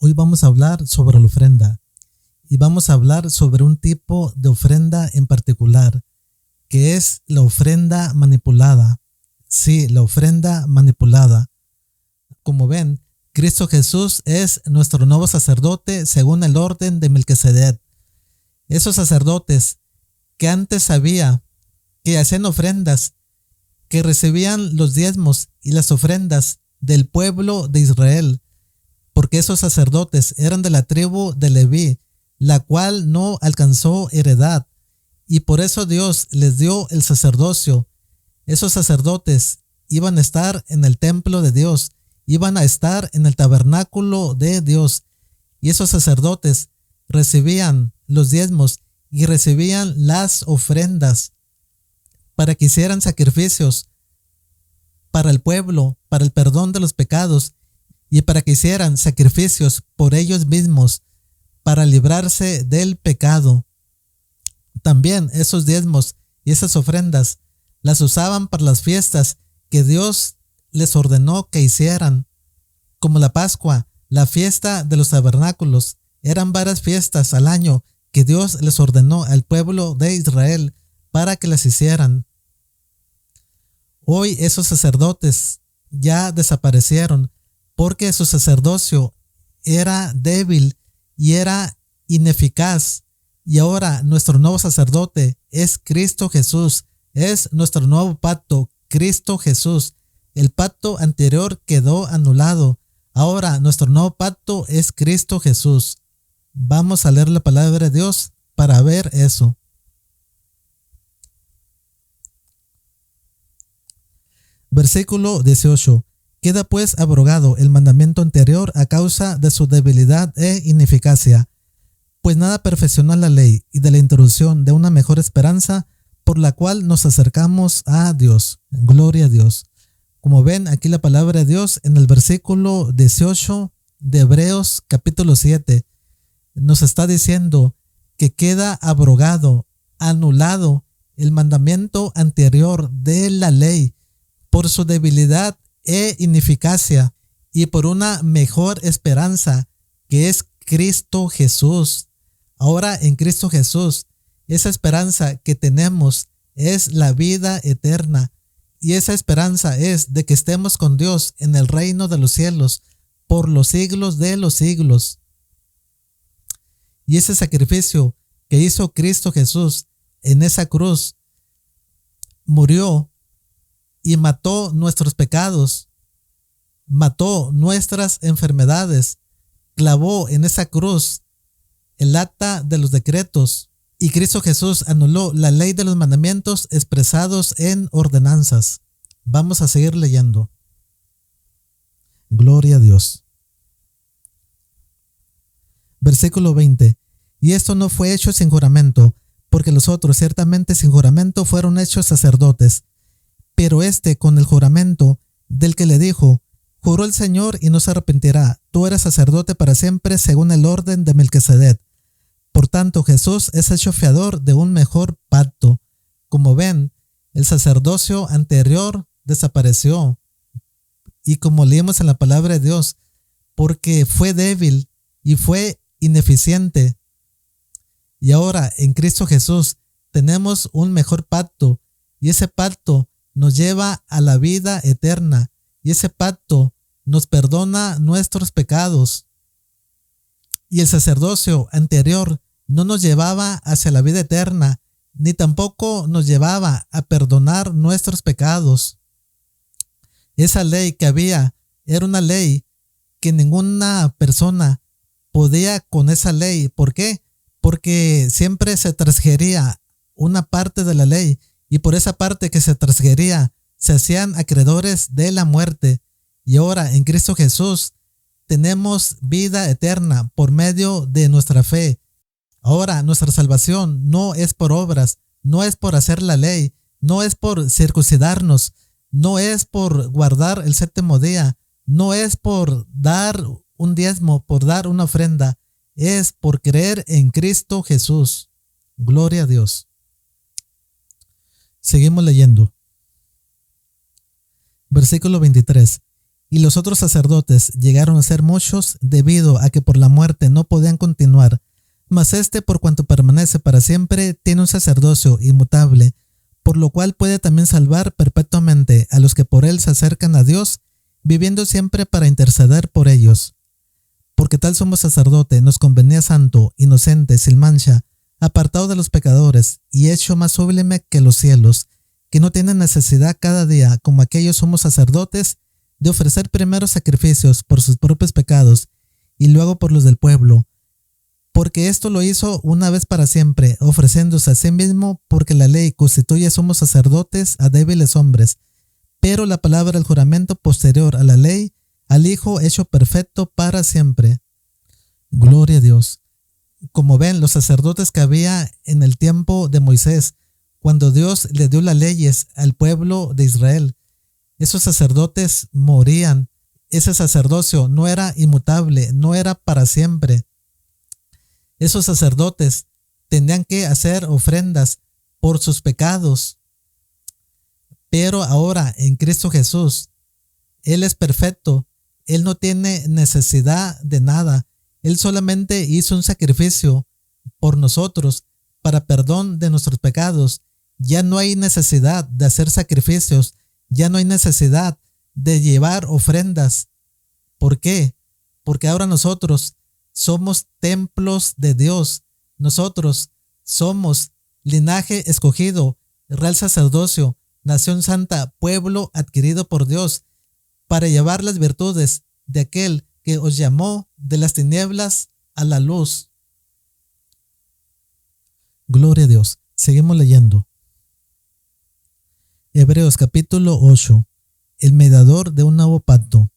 Hoy vamos a hablar sobre la ofrenda y vamos a hablar sobre un tipo de ofrenda en particular, que es la ofrenda manipulada. Sí, la ofrenda manipulada. Como ven, Cristo Jesús es nuestro nuevo sacerdote según el orden de Melquisedec. Esos sacerdotes que antes sabía que hacían ofrendas, que recibían los diezmos y las ofrendas del pueblo de Israel, porque esos sacerdotes eran de la tribu de Leví, la cual no alcanzó heredad, y por eso Dios les dio el sacerdocio. Esos sacerdotes iban a estar en el templo de Dios, iban a estar en el tabernáculo de Dios, y esos sacerdotes recibían los diezmos y recibían las ofrendas para que hicieran sacrificios para el pueblo, para el perdón de los pecados, y para que hicieran sacrificios por ellos mismos, para librarse del pecado. También esos diezmos y esas ofrendas las usaban para las fiestas que Dios les ordenó que hicieran, como la Pascua, la fiesta de los tabernáculos. Eran varias fiestas al año que Dios les ordenó al pueblo de Israel para que las hicieran. Hoy esos sacerdotes ya desaparecieron porque su sacerdocio era débil y era ineficaz. Y ahora nuestro nuevo sacerdote es Cristo Jesús, es nuestro nuevo pacto, Cristo Jesús. El pacto anterior quedó anulado. Ahora nuestro nuevo pacto es Cristo Jesús. Vamos a leer la palabra de Dios para ver eso. Versículo 18. Queda pues abrogado el mandamiento anterior a causa de su debilidad e ineficacia, pues nada perfeccionó la ley y de la introducción de una mejor esperanza por la cual nos acercamos a Dios. Gloria a Dios. Como ven aquí la palabra de Dios en el versículo 18 de Hebreos capítulo 7 nos está diciendo que queda abrogado, anulado el mandamiento anterior de la ley por su debilidad e ineficacia y por una mejor esperanza que es Cristo Jesús. Ahora en Cristo Jesús, esa esperanza que tenemos es la vida eterna, y esa esperanza es de que estemos con Dios en el reino de los cielos por los siglos de los siglos. Y ese sacrificio que hizo Cristo Jesús en esa cruz, murió y mató nuestros pecados, mató nuestras enfermedades, clavó en esa cruz el acta de los decretos, y Cristo Jesús anuló la ley de los mandamientos expresados en ordenanzas. Vamos a seguir leyendo. Gloria a Dios. Versículo 20. Y esto no fue hecho sin juramento, porque los otros ciertamente sin juramento fueron hechos sacerdotes, pero este con el juramento del que le dijo: juró el Señor y no se arrepentirá, tú eres sacerdote para siempre según el orden de Melquisedec. Por tanto, Jesús es hecho fiador de un mejor pacto. Como ven, el sacerdocio anterior desapareció. Y como leímos en la palabra de Dios, porque fue débil y fue ineficiente. Y ahora en Cristo Jesús tenemos un mejor pacto, y ese pacto nos lleva a la vida eterna, y ese pacto nos perdona nuestros pecados. Y el sacerdocio anterior no nos llevaba hacia la vida eterna, ni tampoco nos llevaba a perdonar nuestros pecados. Esa ley que había era una ley que ninguna persona podía con esa ley. ¿Por qué? Porque siempre se transgredía una parte de la ley, y por esa parte que se transgredía se hacían acreedores de la muerte. Y ahora en Cristo Jesús tenemos vida eterna por medio de nuestra fe. Ahora nuestra salvación no es por obras, no es por hacer la ley, no es por circuncidarnos, no es por guardar el séptimo día, no es por dar un diezmo, por dar una ofrenda, es por creer en Cristo Jesús. Gloria a Dios. Seguimos leyendo. Versículo 23. y los otros sacerdotes llegaron a ser muchos debido a que por la muerte no podían continuar, mas este, por cuanto permanece para siempre, tiene un sacerdocio inmutable, por lo cual puede también salvar perpetuamente a los que por él se acercan a Dios, viviendo siempre para interceder por ellos. Porque tal sumo sacerdote nos convenía santo, inocente, sin mancha, apartado de los pecadores y hecho más sublime que los cielos, que no tiene necesidad cada día, como aquellos sumos sacerdotes, de ofrecer primero sacrificios por sus propios pecados y luego por los del pueblo, porque esto lo hizo una vez para siempre, ofreciéndose a sí mismo, porque la ley constituye sumos sacerdotes a débiles hombres, pero la palabra del juramento posterior a la ley, al Hijo hecho perfecto para siempre. Gloria a Dios. Como ven, los sacerdotes que había en el tiempo de Moisés, cuando Dios le dio las leyes al pueblo de Israel, esos sacerdotes morían. Ese sacerdocio no era inmutable, no era para siempre. Esos sacerdotes tenían que hacer ofrendas por sus pecados. Pero ahora en Cristo Jesús, Él es perfecto. Él no tiene necesidad de nada. Él solamente hizo un sacrificio por nosotros para perdón de nuestros pecados. Ya no hay necesidad de hacer sacrificios. Ya no hay necesidad de llevar ofrendas. ¿Por qué? Porque ahora nosotros somos templos de Dios. Nosotros somos linaje escogido, real sacerdocio, nación santa, pueblo adquirido por Dios, para llevar las virtudes de aquel que os llamó de las tinieblas a la luz. Gloria a Dios. Seguimos leyendo. Hebreos capítulo 8. El mediador de un nuevo pacto.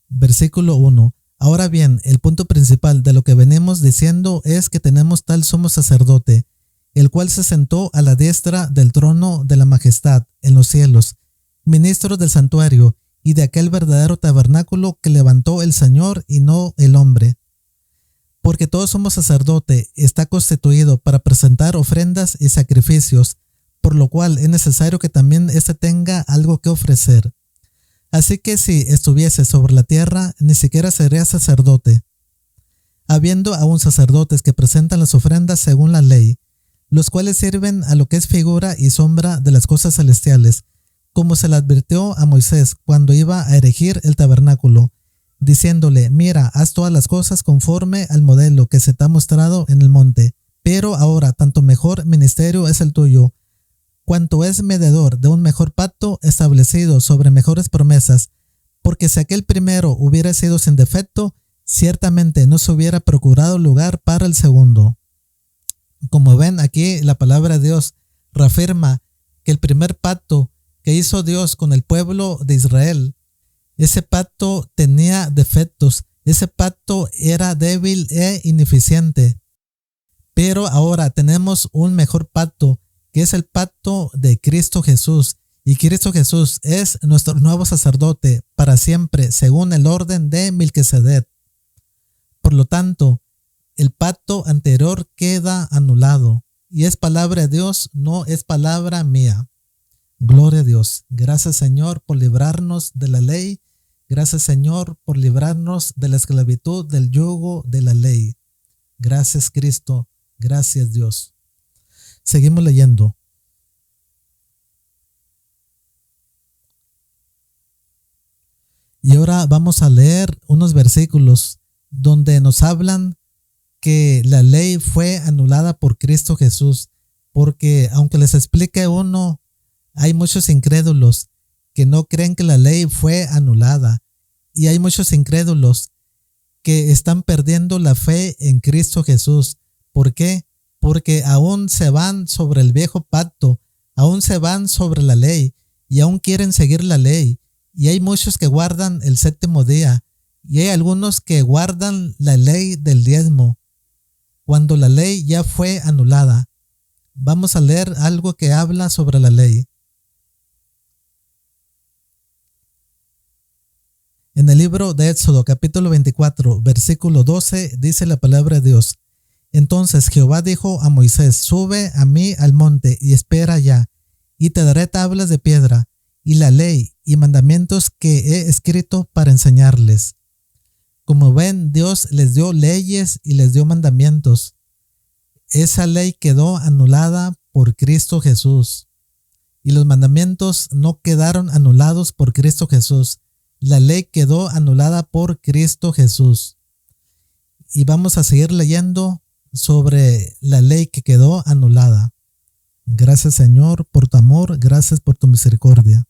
Versículo 1. Ahora bien, el punto principal de lo que venimos diciendo es que tenemos tal sumo sacerdote, el cual se sentó a la diestra del trono de la majestad en los cielos, ministro del santuario y de aquel verdadero tabernáculo que levantó el Señor y no el hombre. Porque todo sumo sacerdote está constituido para presentar ofrendas y sacrificios, por lo cual es necesario que también éste tenga algo que ofrecer. Así que si estuviese sobre la tierra, ni siquiera sería sacerdote. Habiendo aún sacerdotes que presentan las ofrendas según la ley, los cuales sirven a lo que es figura y sombra de las cosas celestiales, como se le advirtió a Moisés cuando iba a erigir el tabernáculo, diciéndole: mira, haz todas las cosas conforme al modelo que se te ha mostrado en el monte. Pero ahora tanto mejor ministerio es el tuyo, cuanto es mediador de un mejor pacto establecido sobre mejores promesas, porque si aquel primero hubiera sido sin defecto, ciertamente no se hubiera procurado lugar para el segundo. Como ven, aquí la palabra de Dios reafirma que el primer pacto que hizo Dios con el pueblo de Israel, ese pacto tenía defectos, ese pacto era débil e ineficiente. Pero ahora tenemos un mejor pacto, que es el pacto de Cristo Jesús, y Cristo Jesús es nuestro nuevo sacerdote para siempre, según el orden de Melquisedec. Por lo tanto, el pacto anterior queda anulado, y es palabra de Dios, no es palabra mía. Gloria a Dios. Gracias, Señor, por librarnos de la ley. Gracias, Señor, por librarnos de la esclavitud del yugo de la ley. Gracias, Cristo. Gracias, Dios. Seguimos leyendo. Y ahora vamos a leer unos versículos donde nos hablan que la ley fue anulada por Cristo Jesús, porque aunque les explique uno, hay muchos incrédulos que no creen que la ley fue anulada, y hay muchos incrédulos que están perdiendo la fe en Cristo Jesús. ¿Por qué? Porque aún se van sobre el viejo pacto, aún se van sobre la ley y aún quieren seguir la ley. Y hay muchos que guardan el séptimo día y hay algunos que guardan la ley del diezmo, cuando la ley ya fue anulada. Vamos a leer algo que habla sobre la ley. En el libro de Éxodo, capítulo 24, versículo 12, dice la palabra de Dios: Entonces Jehová dijo a Moisés: Sube a mí al monte y espera allá, y te daré tablas de piedra, y la ley y mandamientos que he escrito para enseñarles. Como ven, Dios les dio leyes y les dio mandamientos. Esa ley quedó anulada por Cristo Jesús. Y los mandamientos no quedaron anulados por Cristo Jesús. La ley quedó anulada por Cristo Jesús. Y vamos a seguir leyendo sobre la ley que quedó anulada. Gracias, Señor, por tu amor. Gracias por tu misericordia.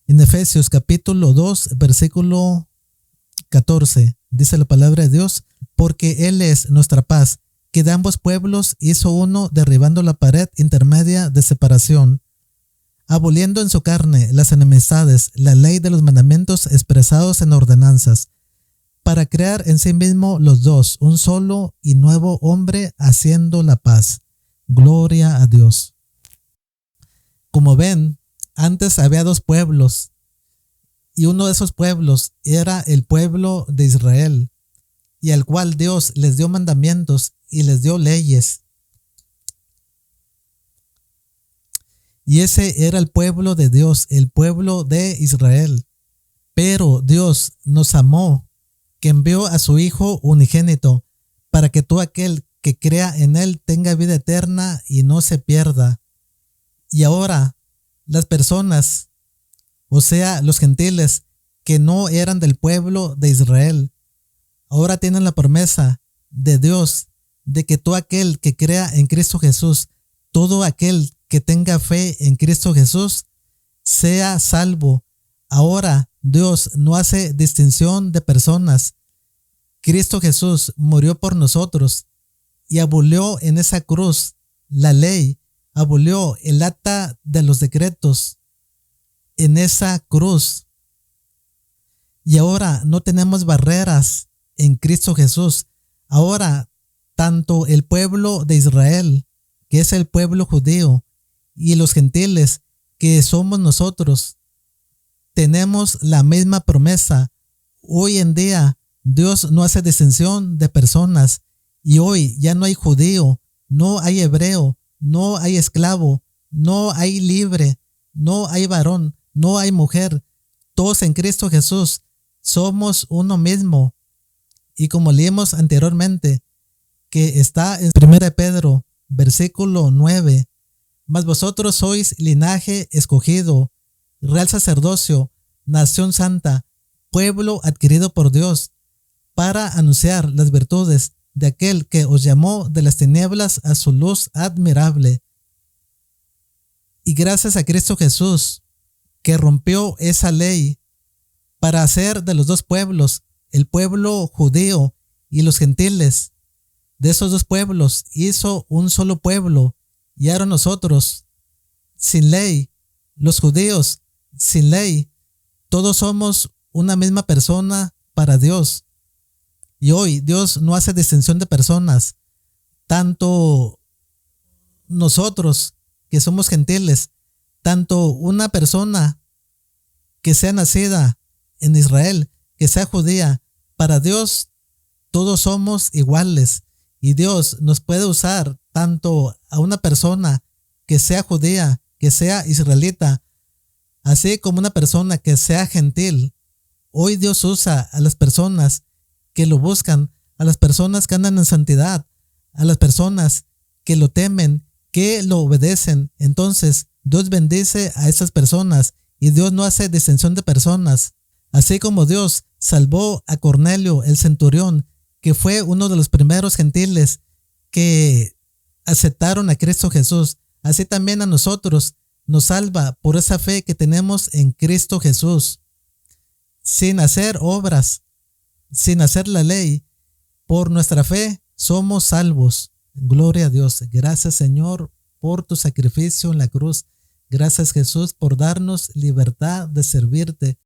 En Efesios capítulo 2, versículo 14, dice la palabra de Dios: porque Él es nuestra paz, que de ambos pueblos hizo uno, derribando la pared intermedia de separación, aboliendo en su carne las enemistades, la ley de los mandamientos expresados en ordenanzas, para crear en sí mismo los dos, un solo y nuevo hombre, haciendo la paz. Gloria a Dios. Como ven, antes había dos pueblos, y uno de esos pueblos era el pueblo de Israel, y al cual Dios les dio mandamientos y les dio leyes. Y ese era el pueblo de Dios, el pueblo de Israel. Pero Dios nos amó, que envió a su Hijo unigénito, para que todo aquel que crea en Él tenga vida eterna y no se pierda. Y ahora, las personas, o sea, los gentiles que no eran del pueblo de Israel, ahora tienen la promesa de Dios de que todo aquel que crea en Cristo Jesús, todo aquel que tenga fe en Cristo Jesús, sea salvo. Ahora Dios no hace distinción de personas. Cristo Jesús murió por nosotros y abolió en esa cruz la ley, abolió el acta de los decretos en esa cruz. Y ahora no tenemos barreras en Cristo Jesús. Ahora tanto el pueblo de Israel, que es el pueblo judío, y los gentiles, que somos nosotros, tenemos la misma promesa. Hoy en día Dios no hace distinción de personas, y hoy ya no hay judío, no hay hebreo, no hay esclavo, no hay libre, no hay varón, no hay mujer. Todos en Cristo Jesús somos uno mismo. Y como leímos anteriormente, que está en 1 Pedro, versículo 9, mas vosotros sois linaje escogido, real sacerdocio, nación santa, pueblo adquirido por Dios, para anunciar las virtudes de aquel que os llamó de las tinieblas a su luz admirable. Y gracias a Cristo Jesús, que rompió esa ley para hacer de los dos pueblos, el pueblo judío y los gentiles, de esos dos pueblos hizo un solo pueblo. Y ahora nosotros, sin ley, los judíos, sin ley, todos somos una misma persona para Dios. Y hoy Dios no hace distinción de personas. Tanto nosotros, que somos gentiles, tanto una persona que sea nacida en Israel, que sea judía, para Dios todos somos iguales. Y Dios nos puede usar tanto a una persona que sea judía, que sea israelita, así como una persona que sea gentil. Hoy Dios usa a las personas que lo buscan, a las personas que andan en santidad, a las personas que lo temen, que lo obedecen. Entonces Dios bendice a esas personas y Dios no hace distinción de personas. Así como Dios salvó a Cornelio, el centurión, que fue uno de los primeros gentiles que aceptaron a Cristo Jesús, así también a nosotros nos salva por esa fe que tenemos en Cristo Jesús, sin hacer obras, sin hacer la ley. Por nuestra fe somos salvos. Gloria a Dios. Gracias, Señor, por tu sacrificio en la cruz. Gracias, Jesús, por darnos libertad de servirte.